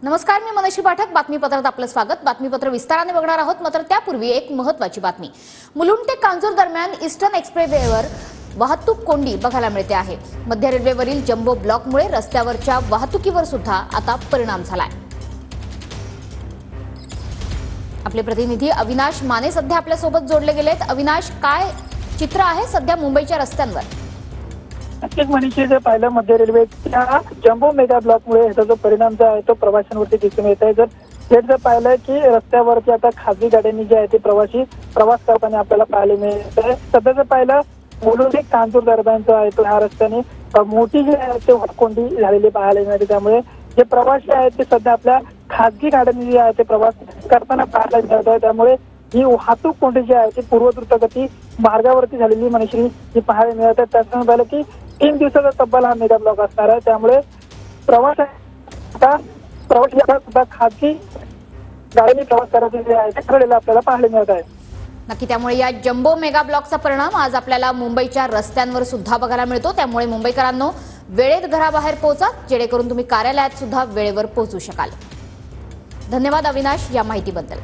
नमस्कार, मी मनोज पाठक. बातमीपत्रात आपलं स्वागत. बातमीपत्र विस्ताराने बघणार आहोत, मात्र त्यापूर्वी एक महत्त्वाची बातमी. मुलुंड ते कांजूर दरम्यान ईस्टर्न एक्सप्रेसवेवर वाहतूक कोंडी बघायला मिळते आहे. मध्य रेल्वेवरील जम्बो ब्लॉकमुळे रस्त्यावरच्या वाहतुकीवर सुद्धा आता परिणाम झालाय. आपले प्रतिनिधी अविनाश माने सध्या आपल्या सोबत जोडले गेलेत. अविनाश, काय चित्र आहे सध्या मुंबईच्या रस्त्यांवर? नक्कीच मनीषी, जर पाहिलं मध्य रेल्वेच्या जम्बो मेगा ब्लॉकमुळे याचा जो परिणाम जो आहे तो प्रवाशांवरती दिसून येत आहे. जर पाहिलं की रस्त्यावरती आता खासगी गाड्यांनी जे आहे ते प्रवासी प्रवास करताना आपल्याला पाहायला मिळत आहे. सध्या जर पाहिलं मुलुंड ते कांजूर दरम्यान जो आहे तो ह्या रस्त्याने मोठी जी आहे ते कोंडी झालेली पाहायला मिळते. त्यामुळे जे प्रवासी आहेत ते सध्या आपल्या खासगी गाड्यांनी जे आहे ते प्रवास करताना पाहायला मिळत आहे. त्यामुळे ही वाहतूक कोंडी जी आहे ती पूर्वद्रुतगती मार्गावरती झालेली मनीषी ही पाहायला मिळत आहे. त्याचप्रमाणे पाहिलं की 3 दिवसाचा तब्बल हा मेगा ब्लॉक असणार आहे. त्यामुळे प्रवासी सुद्धा खासगी गाडीने प्रवास करायचे जे आहे ते ठरलेलं आपल्याला पाहायला मिळत आहे. नक्की, त्यामुळे या जम्बो मेगा ब्लॉकचा परिणाम आज आपल्याला मुंबईच्या रस्त्यांवर सुद्धा बघायला मिळतो. त्यामुळे मुंबईकरांनो, वेळेत घराबाहेर पोहोचा, जेणेकरून तुम्ही कार्यालयात सुद्धा वेळेवर पोहोचू शकाल. धन्यवाद अविनाश या माहितीबद्दल.